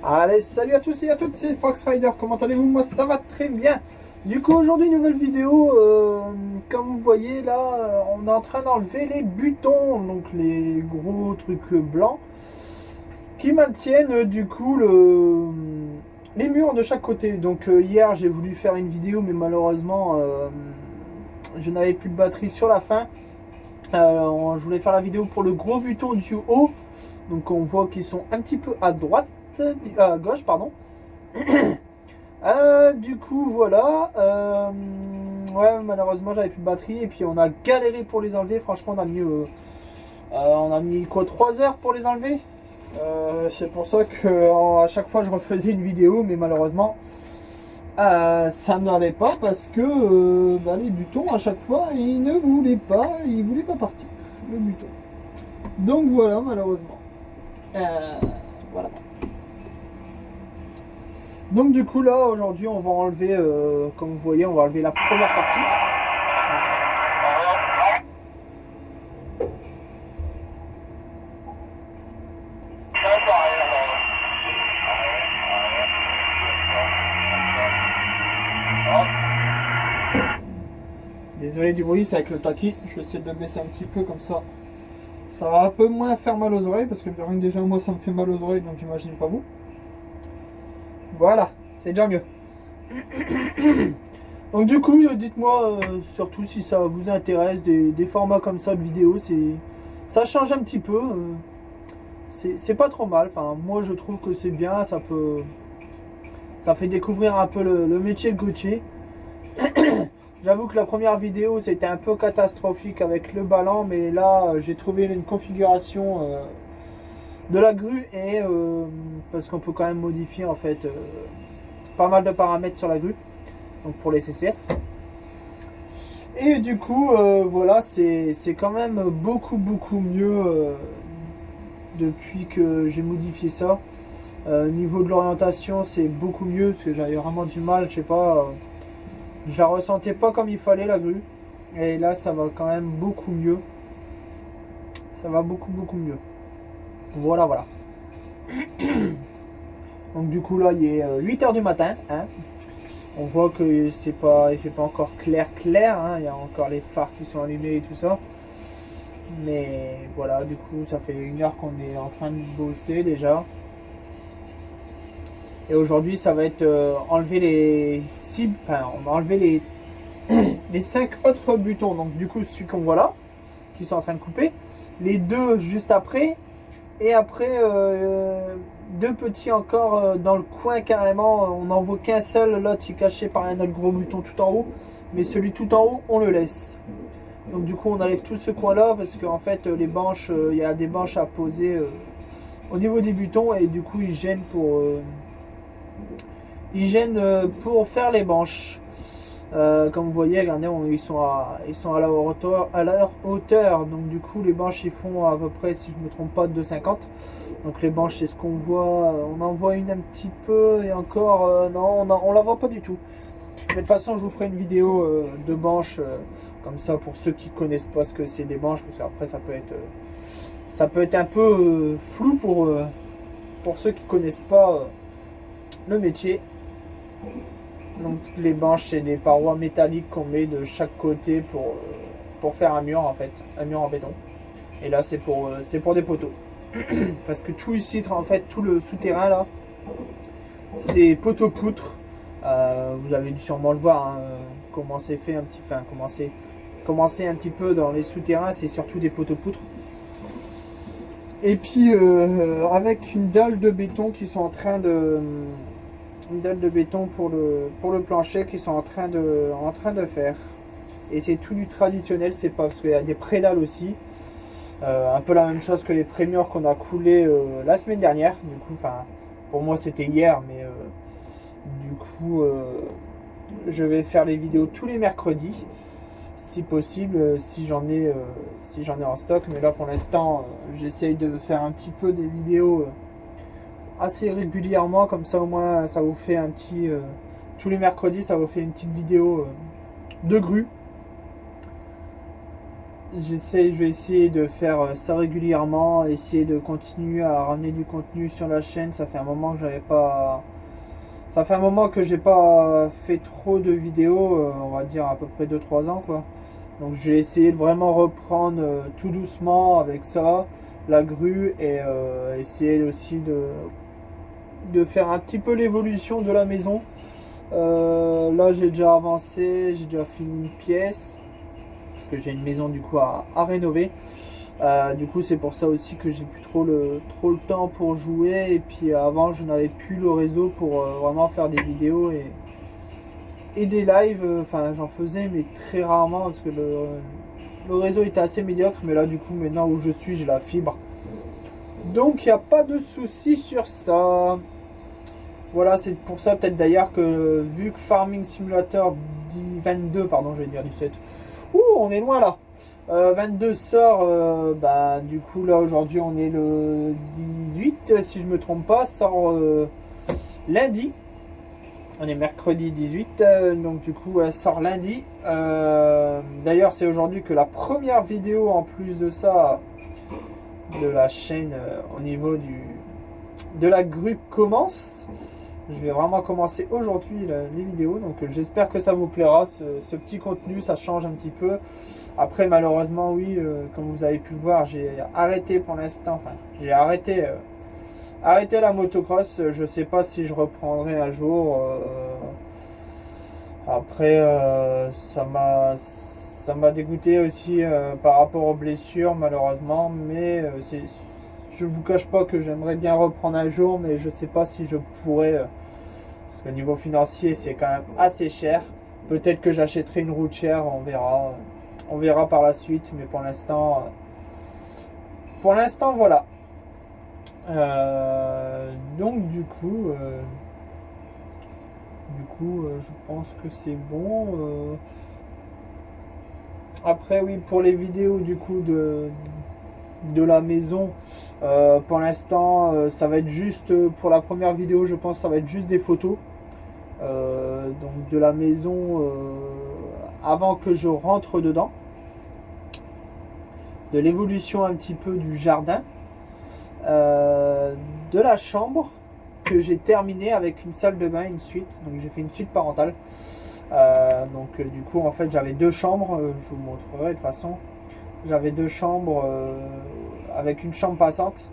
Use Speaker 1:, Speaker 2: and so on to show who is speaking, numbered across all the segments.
Speaker 1: Allez, salut à tous et à toutes, c'est Fox Rider, comment allez-vous? Moi ça va très bien. Du coup aujourd'hui nouvelle vidéo, comme vous voyez là, on est en train d'enlever les butons, donc les gros trucs blancs, qui maintiennent du coup les murs de chaque côté. Donc hier j'ai voulu faire une vidéo mais malheureusement je n'avais plus de batterie sur la fin. Je voulais faire la vidéo pour le gros buton du haut, donc on voit qu'ils sont un petit peu à droite, à gauche pardon. Du coup voilà, ouais malheureusement j'avais plus de batterie et puis on a galéré pour les enlever. Franchement on a mis quoi, 3 heures pour les enlever. C'est pour ça que à chaque fois je refaisais une vidéo mais malheureusement ça n'allait pas parce que les butons à chaque fois ils ne voulaient pas, partir le buton. Donc voilà malheureusement. Voilà. Donc du coup là aujourd'hui on va enlever, comme vous voyez, on va enlever la première partie. Désolé du bruit, c'est avec le taki, je vais essayer de le baisser un petit peu comme ça. Ça va un peu moins faire mal aux oreilles parce que rien que déjà moi ça me fait mal aux oreilles donc j'imagine pas vous. Voilà, c'est déjà mieux. Donc du coup, dites-moi surtout si ça vous intéresse, des formats comme ça de vidéos, ça change un petit peu. C'est pas trop mal. Enfin, moi je trouve que c'est bien, ça fait découvrir un peu le métier de Gauthier. J'avoue que la première vidéo c'était un peu catastrophique avec le ballon, mais là j'ai trouvé une configuration de la grue et parce qu'on peut quand même modifier en fait pas mal de paramètres sur la grue, donc pour les CCS. Et du coup voilà, c'est quand même beaucoup mieux depuis que j'ai modifié ça. Niveau de l'orientation c'est beaucoup mieux parce que j'avais vraiment du mal, je sais pas, je la ressentais pas comme il fallait la grue. Et là ça va quand même beaucoup mieux. Ça va beaucoup mieux. Voilà. Donc du coup là il est 8h du matin. Hein. On voit que il fait pas encore clair. Hein. Il y a encore les phares qui sont allumés et tout ça. Mais voilà, du coup ça fait 1 heure qu'on est en train de bosser déjà. Et aujourd'hui ça va être enlever les cibles. Enfin on va enlever les 5 autres butons. Donc du coup celui qu'on voit là, qui sont en train de couper. Les 2 juste après. Et après 2 petits encore dans le coin carrément. On n'en voit qu'un seul, l'autre est caché par un autre gros bouton tout en haut. Mais celui tout en haut on le laisse. Donc du coup on enlève tout ce coin là parce qu'en fait les banches, il y a des banches à poser au niveau des butons. Et du coup ils gênent pour faire les banches. Comme vous voyez, regardez, ils sont à leur hauteur. Donc du coup les banches ils font à peu près, si je ne me trompe pas, 2,50. Donc les banches c'est ce qu'on voit. On en voit une un petit peu et encore non, on la voit pas du tout. Mais de toute façon je vous ferai une vidéo de banches comme ça pour ceux qui connaissent pas ce que c'est des banches, parce qu'après ça peut être un peu flou pour ceux qui connaissent pas le métier. Donc les banches c'est des parois métalliques qu'on met de chaque côté pour faire un mur en fait, un mur en béton. Et là c'est pour des poteaux. Parce que tout ici en fait, tout le souterrain là, c'est poteaux poutres. Vous avez dû sûrement le voir hein, comment c'est fait un petit, enfin commencer un petit peu dans les souterrains, c'est surtout des poteaux poutres. Et puis avec une dalle de béton qui sont en train de une dalle de béton pour le plancher qui sont en train de faire. Et c'est tout du traditionnel, c'est pas parce qu'il y a des prédales aussi. Un peu la même chose que les prémurs qu'on a coulé la semaine dernière. Du coup, enfin, pour moi c'était hier, mais du coup, je vais faire les vidéos tous les mercredis, si possible, si j'en ai en stock. Mais là, pour l'instant, j'essaye de faire un petit peu des vidéos assez régulièrement, comme ça au moins ça vous fait un petit tous les mercredis ça vous fait une petite vidéo de grue. je vais essayer de faire ça régulièrement, essayer de continuer à ramener du contenu sur la chaîne. Ça fait un moment que j'avais pas, ça fait un moment que j'ai pas fait trop de vidéos, on va dire à peu près 2-3 ans quoi. Donc j'ai essayé de vraiment reprendre tout doucement avec ça, la grue, et essayer aussi de faire un petit peu l'évolution de la maison. Là j'ai déjà avancé, j'ai déjà fini une pièce, parce que j'ai une maison du coup à rénover. Du coup c'est pour ça aussi que j'ai plus trop le temps pour jouer, et puis avant je n'avais plus le réseau pour vraiment faire des vidéos et des lives. Enfin j'en faisais mais très rarement, parce que le réseau était assez médiocre, mais là du coup maintenant où je suis j'ai la fibre. Donc il n'y a pas de souci sur ça. Voilà, c'est pour ça peut-être d'ailleurs que vu que Farming Simulator 22, pardon, je vais dire 17. Ouh, on est loin là. 22 sort, bah du coup là aujourd'hui on est le 18 si je me trompe pas, sort lundi. On est mercredi 18, donc du coup elle sort lundi. D'ailleurs c'est aujourd'hui que la première vidéo en plus de ça de la chaîne au niveau de la grue commence. Je vais vraiment commencer aujourd'hui les vidéos, donc j'espère que ça vous plaira, ce petit contenu, ça change un petit peu. Après malheureusement oui, comme vous avez pu le voir, j'ai arrêté pour l'instant, enfin j'ai arrêté la motocross. Je sais pas si je reprendrai un jour. Après ça m'a dégoûté aussi par rapport aux blessures malheureusement, mais je vous cache pas que j'aimerais bien reprendre un jour, mais je sais pas si je pourrais. Parce qu'au niveau financier, c'est quand même assez cher. Peut-être que j'achèterai une routière, on verra. On verra par la suite, mais pour l'instant, voilà. Donc je pense que c'est bon. Après, oui, pour les vidéos du coup de la maison, pour l'instant, ça va être juste pour la première vidéo, je pense, ça va être juste des photos. Donc de la maison avant que je rentre dedans, de l'évolution un petit peu du jardin, de la chambre que j'ai terminé avec une salle de bain, une suite. Donc j'ai fait une suite parentale. Du coup en fait j'avais deux chambres, je vous montrerai de toute façon. J'avais deux chambres avec une chambre passante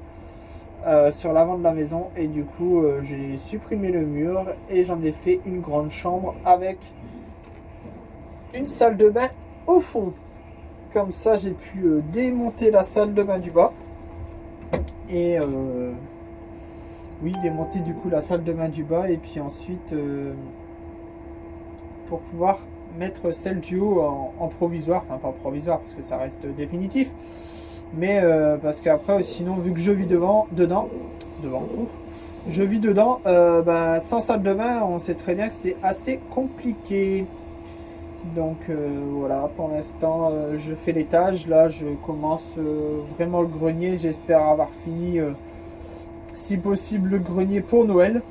Speaker 1: sur l'avant de la maison, et du coup j'ai supprimé le mur et j'en ai fait une grande chambre avec une salle de bain au fond. Comme ça j'ai pu démonter la salle de bain du bas et oui, démonter du coup la salle de bain du bas, et puis ensuite pour pouvoir mettre celle du haut en provisoire, enfin pas provisoire parce que ça reste définitif, mais parce qu'après sinon vu que je vis je vis dedans, sans salle de bain on sait très bien que c'est assez compliqué. Donc voilà, pour l'instant je fais l'étage, là je commence vraiment le grenier, j'espère avoir fini si possible le grenier pour Noël.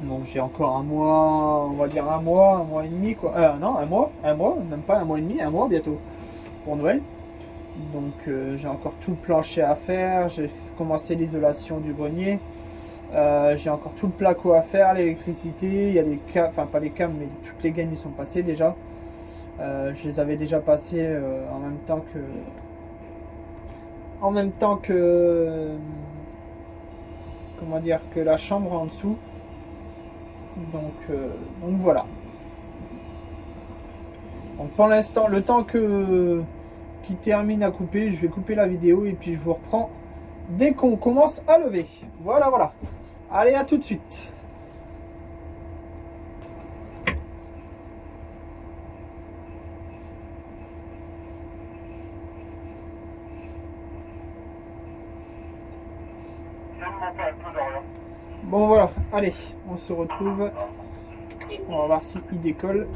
Speaker 1: Donc j'ai encore un mois, on va dire un mois et demi quoi. Non, un mois, même pas un mois et demi, un mois bientôt pour Noël. Donc j'ai encore tout le plancher à faire, j'ai commencé l'isolation du grenier. J'ai encore tout le placo à faire, l'électricité, il y a les câbles, enfin pas les câbles mais toutes les gaines y sont passées déjà. Je les avais déjà passées en même temps que comment dire, que la chambre en dessous. Donc voilà. Donc pour l'instant, le temps qu'il termine à couper, je vais couper la vidéo et puis je vous reprends dès qu'on commence à lever. Voilà. Allez, à tout de suite. Bon voilà, allez, on se retrouve. On va voir si il décolle.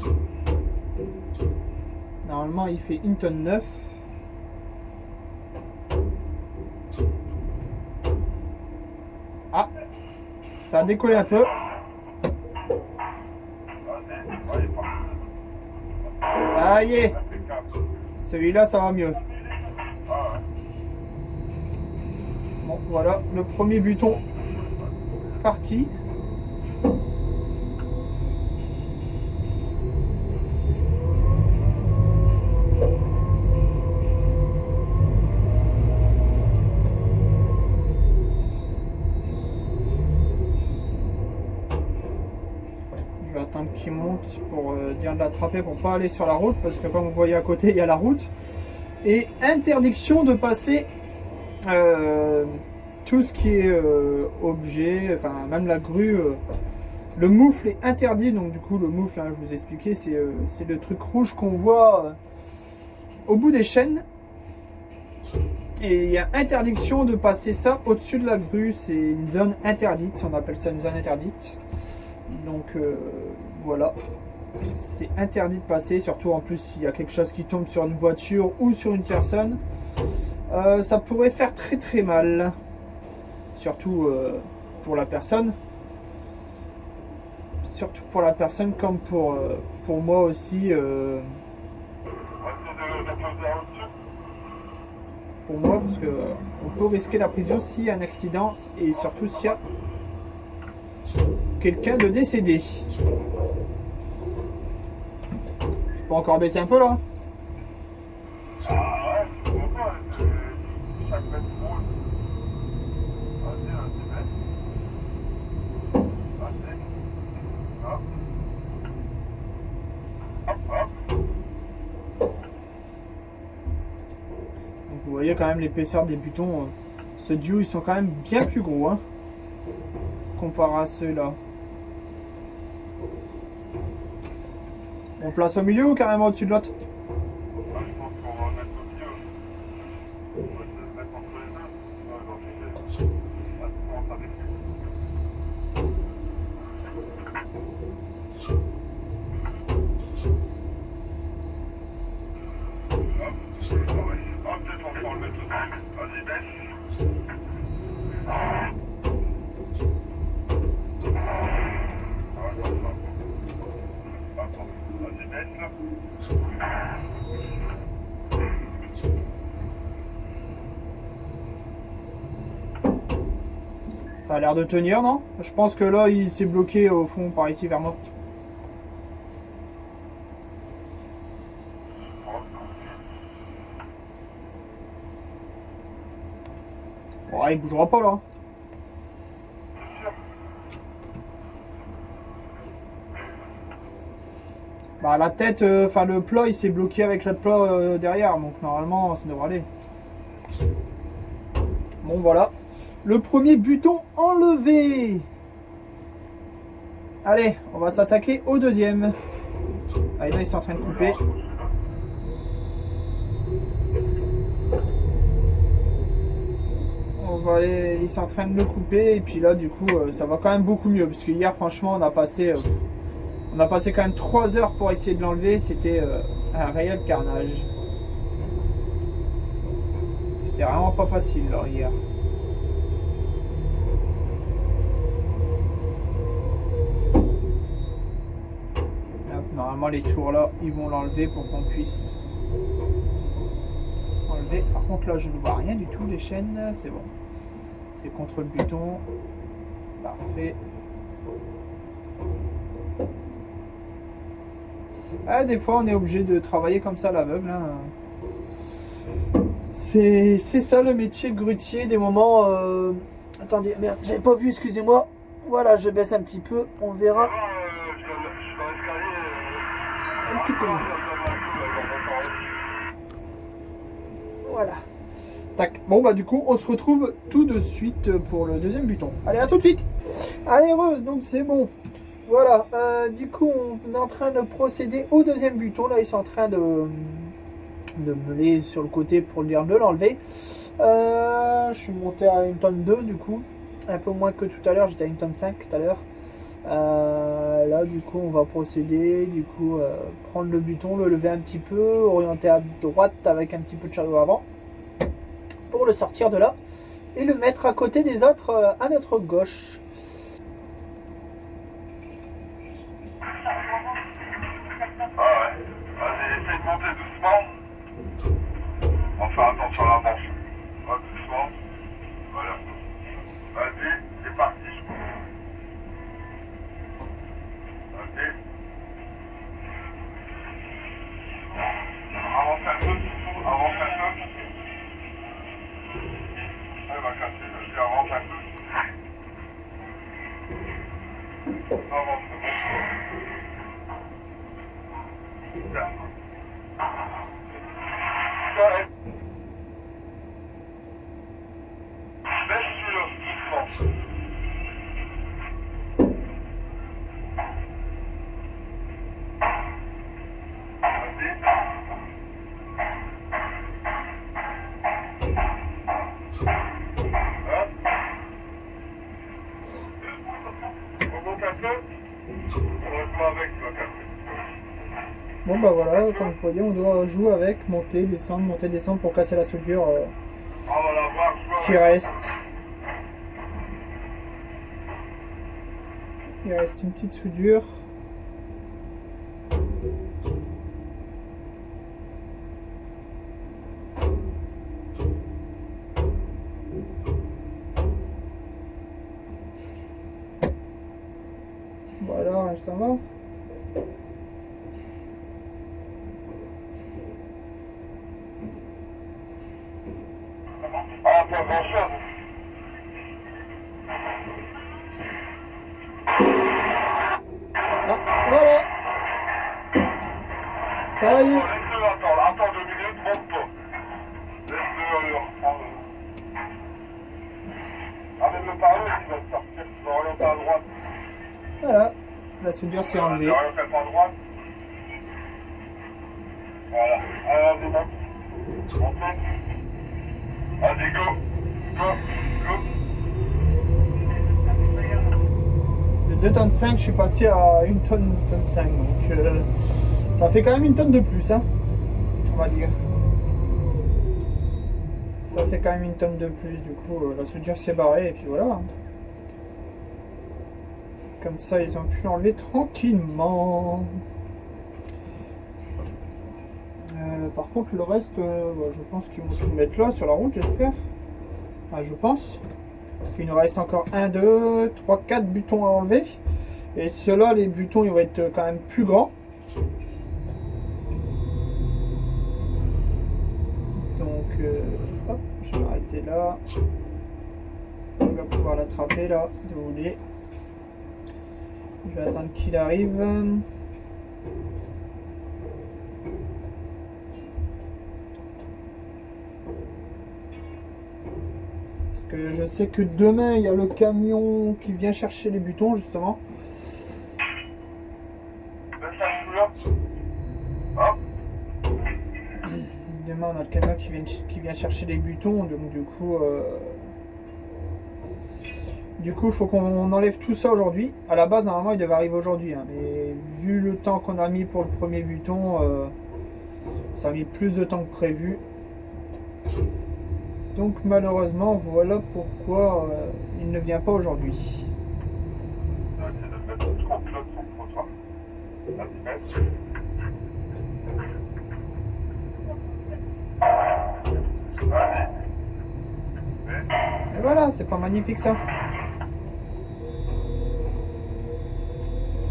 Speaker 1: Normalement il fait 1 tonne 9. Ah, ça a décollé un peu. Ça y est, Celui-là, ça va mieux. Bon, voilà, le premier buton parti. Je vais attendre qu'il monte pour bien l'attraper pour pas aller sur la route parce que comme vous voyez à côté il y a la route. Et interdiction de passer tout ce qui est objet, enfin même la grue. Le moufle est interdit, donc du coup le moufle, hein, je vous ai expliqué, c'est le truc rouge qu'on voit au bout des chaînes. Et il y a interdiction de passer ça au-dessus de la grue, c'est une zone interdite, on appelle ça une zone interdite. Donc voilà, c'est interdit de passer, surtout en plus s'il y a quelque chose qui tombe sur une voiture ou sur une personne. Ça pourrait faire très très mal, surtout pour la personne. Surtout pour la personne comme pour moi aussi. Pour moi, parce que on peut risquer la prison s'il y a un accident et surtout s'il y a quelqu'un de décédé. Je peux encore baisser un peu là. Donc vous voyez quand même l'épaisseur des butons. Ceux du haut ils sont quand même bien plus gros hein, comparé à ceux-là. On place au milieu ou carrément au-dessus de l'autre? Ça a l'air de tenir, non? Je pense que là, il s'est bloqué au fond par ici vers moi. Ouais, il bougera pas là. Bah la tête, enfin le plat il s'est bloqué avec le plat derrière, donc normalement ça devrait aller. Bon voilà, le premier buton enlevé. Allez, on va s'attaquer au deuxième. Allez, là ils sont en train de couper. On va aller, ils sont en train de le couper et puis là du coup ça va quand même beaucoup mieux parce que hier franchement on a passé quand même 3 heures pour essayer de l'enlever, c'était un réel carnage. C'était vraiment pas facile là hier. Hop, normalement les tours là, ils vont l'enlever pour qu'on puisse enlever. Par contre là je ne vois rien du tout, les chaînes, c'est bon. C'est contre le buton. Parfait. Ah, des fois on est obligé de travailler comme ça à l'aveugle. Hein. C'est ça le métier de grutier, des moments... Attendez, merde, j'avais pas vu, excusez-moi. Voilà, je baisse un petit peu, on verra. Un petit peu. Voilà. Tac. Bon bah du coup on se retrouve tout de suite pour le deuxième buton. Allez, à tout de suite. Allez, heureux, donc c'est bon. Voilà, du coup on est en train de procéder au deuxième buton. Là ils sont en train de meuler sur le côté pour de l'enlever. Je suis monté à 1 tonne 2 du coup. Un peu moins que tout à l'heure, j'étais à 1 tonne 5 tout à l'heure. Là du coup on va procéder, du coup prendre le buton, le lever un petit peu, orienter à droite avec un petit peu de chariot avant pour le sortir de là et le mettre à côté des autres à notre gauche.
Speaker 2: Ah ouais, vas-y, essaye de monter doucement.
Speaker 1: Bon bah voilà, comme vous voyez, on doit jouer avec, monter, descendre pour casser la soudure qui reste. Il reste une petite soudure. Voilà, ça va. Voilà. Ça y est.
Speaker 2: Attends 2 minutes, monte pas. Laisse-le reprendre. Amène-le par là, tu vas te sortir, tu vas orienter à droite.
Speaker 1: Voilà. La soudure s'est enlevée.
Speaker 2: Oriente à droite. Voilà. Alors, monte. Monte. Allez, go. Go. Go.
Speaker 1: De 2 tonnes 5, je suis passé à 1 tonne, 1 tonne 5. Donc ça fait quand même 1 tonne de plus, hein, on va dire. Ça fait quand même 1 tonne de plus, du coup la soudure s'est barrée et puis voilà. Comme ça ils ont pu enlever tranquillement. Par contre le reste, je pense qu'ils vont tout le mettre là sur la route, j'espère. Ah, je pense. Parce qu'il nous reste encore 1, 2, 3, 4 boutons à enlever. Et ceux-là, les boutons, ils vont être quand même plus grands. Donc, hop, je vais m'arrêter là. On va pouvoir l'attraper là, de vous voulez. Je vais attendre qu'il arrive. Que je sais que demain il y a le camion qui vient chercher les boutons justement. Demain on a le camion qui vient chercher les boutons, donc du coup il faut qu'on enlève tout ça aujourd'hui. À la base normalement il devait arriver aujourd'hui, hein, mais vu le temps qu'on a mis pour le premier bouton, ça a mis plus de temps que prévu. Donc malheureusement, voilà pourquoi il ne vient pas aujourd'hui. Et voilà, c'est pas magnifique ça.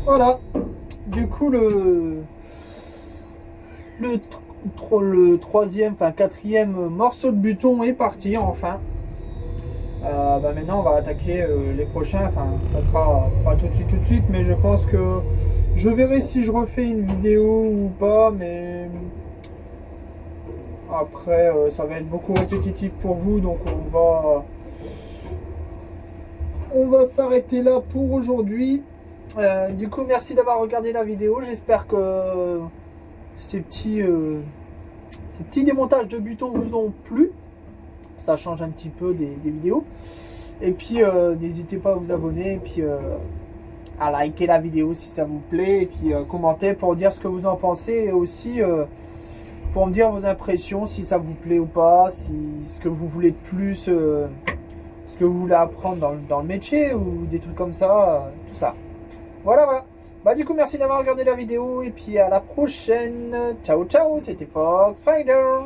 Speaker 1: Voilà. Du coup le troisième, enfin quatrième morceau de buton est parti enfin. Maintenant on va attaquer les prochains. Enfin, ça sera pas tout de suite, mais je pense que je verrai si je refais une vidéo ou pas. Mais après, ça va être beaucoup répétitif pour vous, donc on va s'arrêter là pour aujourd'hui. Du coup, merci d'avoir regardé la vidéo. J'espère que ces petits démontages de boutons vous ont plu. Ça change un petit peu des vidéos. Et puis n'hésitez pas à vous abonner et puis à liker la vidéo si ça vous plaît. Et puis commenter pour dire ce que vous en pensez. Et aussi pour me dire vos impressions, si ça vous plaît ou pas, ce que vous voulez de plus, ce que vous voulez apprendre dans le métier ou des trucs comme ça, tout ça. Voilà. Bah du coup merci d'avoir regardé la vidéo et puis à la prochaine. Ciao ciao, c'était Fox Rider.